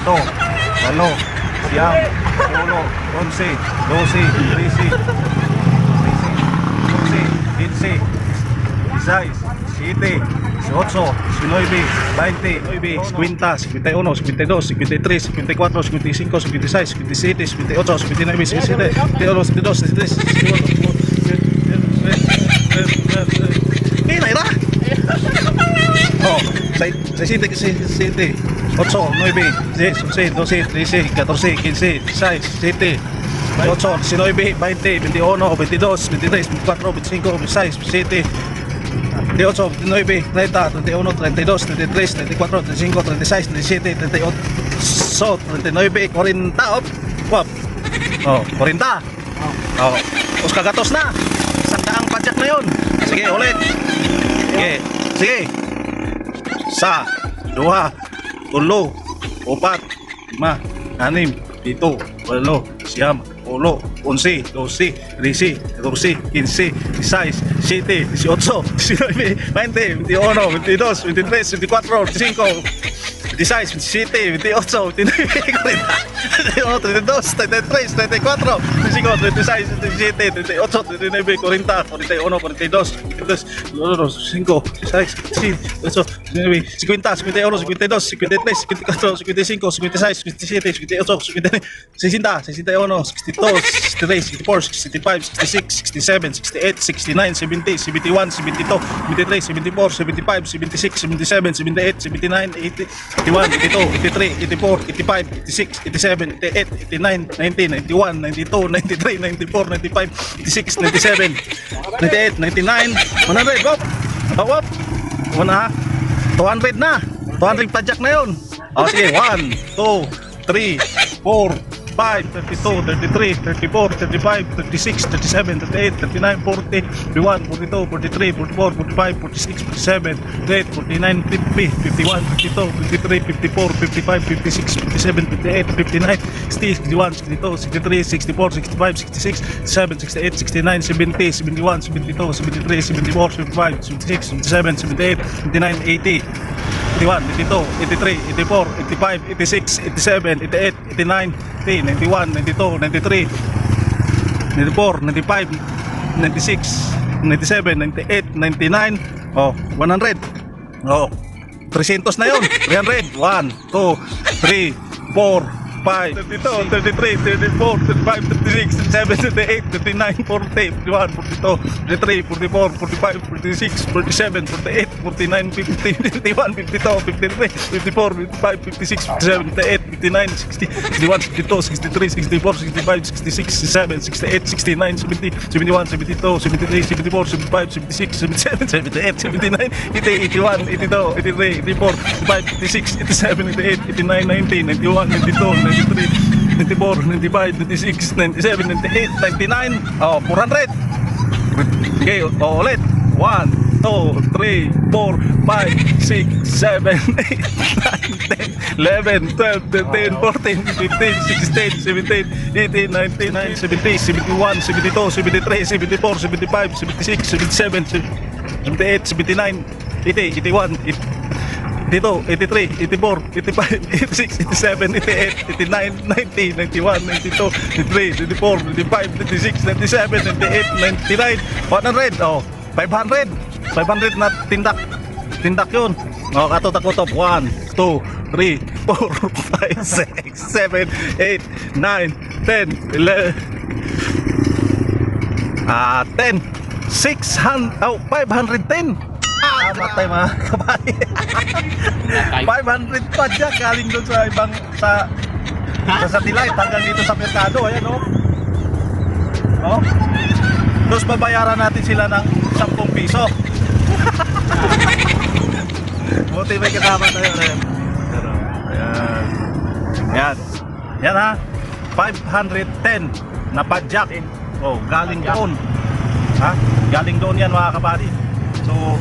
ito, walo, siyam, ulo, 11, 12, 13, 15, 16, 17, 18, 19, 20, 50, 51, 52, 53, 54, 55, 56, 57, 58, 59, 60, 61, 62, 63, 64. Ira. Oh, 6, 8, 9, 10, 11, 12, 13, 14, 15, 16, 17, 18, 19, 20, 21, 22, 23, 24, 25, 26, 27, 28, 29, 30, 31, 32, 33, 34, 35, 36, 37, 38, 39, 40, wap. Oh, 40. Oh, us kagatos na. Isang daang padyak na yun. Sige, ulit. Sige. Sa, dua, tulo, upat, lima, anim, pito, walo, siyam, ulo, 11, 12, 13, 14, 15, 16, 17, 18, 19, 20, 21, 22, 23, 24, 25, 26, 27, 28, 29, 30, 32, 33, 34, 35, 36, 37, 38, 39, 40, 41, 42, 43, 45, 46, 47, 49, 50, 51, 52, 53, 54, 55, 56, 57, 58, 59, 60, 61, 62, 63, 64, 65, 66, 67, 68, 69, 70, 71, 72, 73, 74, 75, 76, 77, 78, 79, 80, 81, 82, 83, 84, 85, 86, 87, 88, 89, 90, 91, 92, 93, 94, 95, 86, 97, 98, 99, 100, wop! Wop! 200 na! 200 padyak na yun! O sige, 1, 2, 3, 4, 5, 32, 33, 34, 35, 36, 37, 38, 39, 40, 41, 42, 43, 44, 45, 46, 47, 48, 49, 50, 51, 52, 53, 54, 55, 56, 57, 58, 59, 60, 61, 62, 63, 64, 65, 66, 67, 68, 69, 70, 71, 72, 73, 74, 75, 76, 77, 78, 79, 80, 81, 82, 83, 84, 85, 86, 87, 88, 89, 90, 91, 92, 93, 94, 95, 96, 97, 98, 99, oh, 100. Oh, 300 na yun. 300. 1, 2, 3, 4, 5, 32, 33, 34, 35, 36, 37, 38, 39, 40, 41, 42, 43, 44, 45, 46, 47, 48, 49, 50, 51, 52, 53, 54, 55, 56, 57, 58, 59, 60, 61, 62, 63, 64, 65, 66, 67, 68, 69, 70, 71, 72, 73, 74, 75, 76, 77, 78, 79, 80, 81, 82, 83, 84, 85, 86, 87, 88, 89, 90, 91, 92, 93, 94, 95, 96, 97, 98, 99, oh, 400. Okay, oh, ulit. 1, 2, 3, 4, 5, 6, 7, 8, 9, 10, 11, 12, 13, 14, 15, 16, 17, 18, 19, 70, 71, 72, 73, 74, 75, 76, 77, 78, 79, 80, 81, 82, 83, 84, 85, 86, 87, 88, 89, 90, 91, 92, 93, 94, 95, 96, 97, 98, 99, 100, oh, 500 na tindak. tindak yun. O, katot-takotop. 1, 2, 3, 4, 5, 6, 7, 8, 9, 10, 11, 10, 600, 510. Matay mga kabay. 500 pa dyan. Galing doon sa ibang, sa satellite. Hanggang dito sa merkado. Ayan o. Oh. Tapos babayaran natin sila ng 10 piso. Buti may kasama tayo. Ayan. Ayan. Yan ha. 510 na padyak. Oh, galing doon. Ha? Galing doon yan mga kabady. So,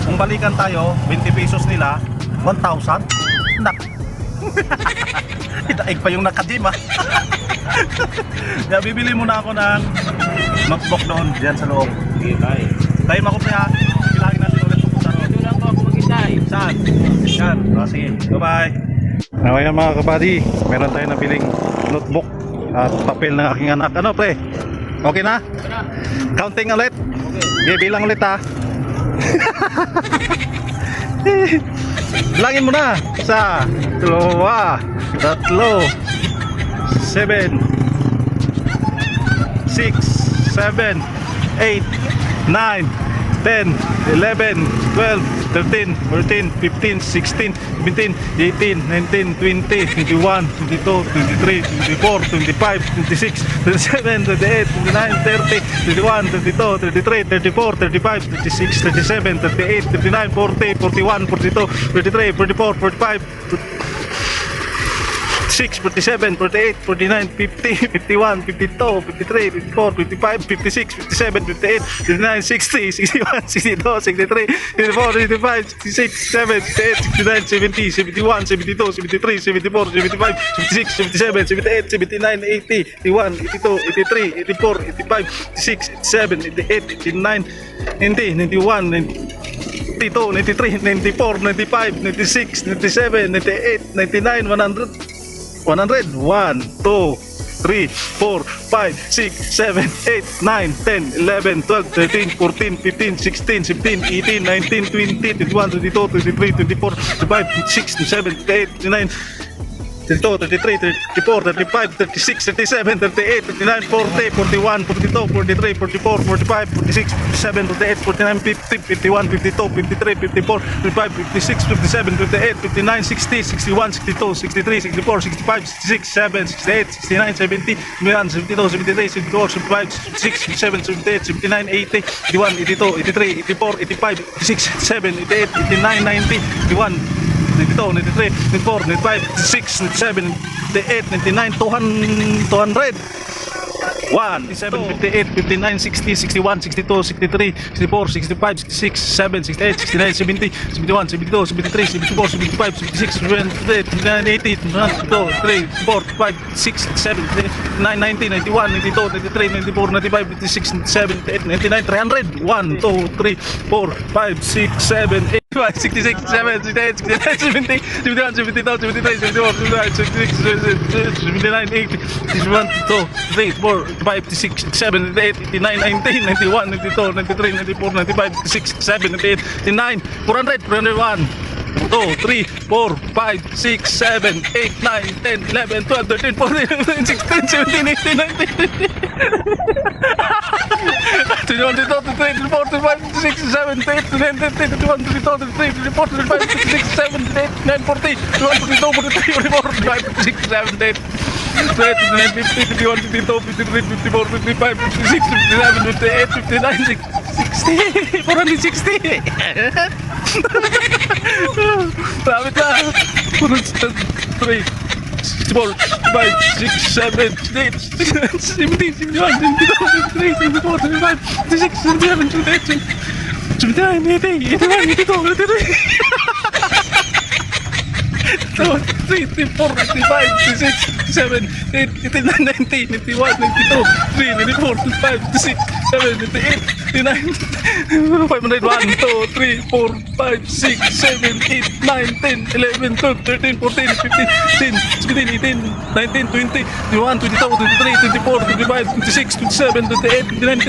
kung balikan tayo, 20 pesos nila, 1,000. Nak. Itaig pa yung nakadim ha. Kaya bibili muna ako ng notebook doon, dyan sa loob. Sige, tayo. Tayo makupi ha. Bilangin natin ulit kung saan. Ito lang po ako maghintay. Saan? Yan. Sige. Bye-bye. Ngayon mga kabady, meron tayo nabiling notebook at papel ng aking anak. Ano pre? Okay na? Counting ulit? Okay. Bilang ulit ha. Bilangin mo na. 1, 2, 3, 7, 6, 7, 8, 9, 10, 11, 12, 13, 14, 15, 16, 17, 18, 19, 20, 21, 22, 23, 24, 25, 26, 27, 28, 29, 30, 31, 32, 33, 34, 35, 36, 37, 38, 39, 40, 41, 42, 43, 44, 45, 46, 47, 48, 49, 50, 51, 52, 53, 54, 55, 56, 57, 58, 59, 60, 61, 62, 63, 64, 65, 66, 67, 68, 69, 70, 71, 72, 73, 74, 75, 76, 77, 78, 79, 80, 81, 82, 83, 84, 85, 86, 87, 88, 89, 90, 91, 92, 93, 94, 95, 96, 97, 98, 99, 100, 100, 1, 2, 3, 4, 5, 6, 7, 8, 9, 10, 11, 12, 13, 14, 15, 16, 17, 18, 19, 20, 21, 22, 23, 24, 25, 26, 27, 28, 29, 32, 33, 34, 35, 36, 37, 38, 39, 40, 41, 42, 43, 44, 45, 46, 47, 48, 49, 50, 51, 52, 53, 54, 55, 56, 57, 58, 59, 60, 61, 62, 63, 64, 65, 66, 67, 68, 69, 70, 71, 72, 73, 74, 75, 66, 67, 78, 79, 80, 81, 82, 83, 84, 85, 86, 87, 88, 89, 90, 91, 92, 93, 94, 95, 96, 97, 98, 99, 200, 1, 57, 58, 59, 60, 61, 62, 63, 64, 65, 66, 67, 68, 69, 70, 71, 72, 73, 74, 75, 76, 78, 79, 80, 92, 3, 4, 5, 6, 7, 9, 90, 91, 92, 93, 94, 95, 96, 97, 98, 99, 300, 1, 2, 3, 4, 5, 6, 7, 8, 66, 67, 68, 69, 70, 71, 72, 73, 74, 75, 66, 79, 80, 61, 2, 3, 4, 5, 6, 7, 8, 89, 90, 91, 92, 93, 94, 95, 96, 97, 98, 99, 400, 401, 2, 3, 4, 5, 6, 7, 8, 9, 10, 11, 12, 13, 14, 15, 16, 17, 18, 19, 20. 21, 22, 23, 24, 25, 26, 27, 28, 29, 30, 31, 32, 33, 34, 35, 36, 37, 38, 39, 40, 41, 42, 43, 44, 45, 46, 47, 48, 49, 50, 51, 52, 53, 54, 55, 56, 57, 58, 59, 60, 460. Lapit na. 3, 4, 5, 6, 7, 8, 17, 71, 72, 73, 74, 75, 76, 77, 78, 79, 80, 81, 82, 83. 3, 4, 55, 56, 7, 8, 89, 90, 91, 92, 3, 94, 95, 96, 7, 88, 89, 501, 2, 3, 4, 5, 6, 7, 8, 9, 10, 11, 12, 13, 14, 15, 16, 17, 18, 19, 20, 21, 22, 23, 24, 25, 26, 27, 28, 29,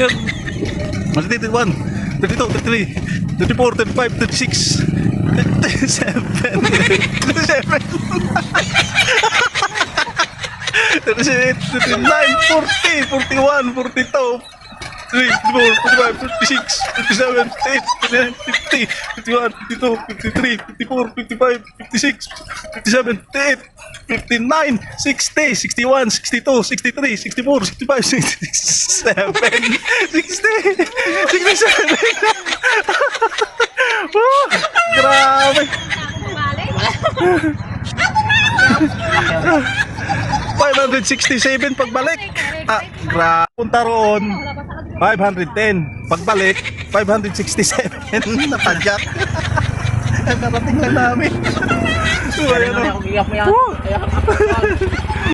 30, 31, 32, 33, 34, 35, 36, 38, 39, 40, 41, 42, 44, 45, 56, 57, 58, 59, 50, 51, 52, 53, 54, 55, 56, 57, 58, 59, 60, 61, 62, 63, 64, 65, 67, 60, 67. Grabe. 567 pagbalik. Grabe. Punta roon, 510. Pagbalik, 567 na padyak. Narating lang namin. So, ayan o.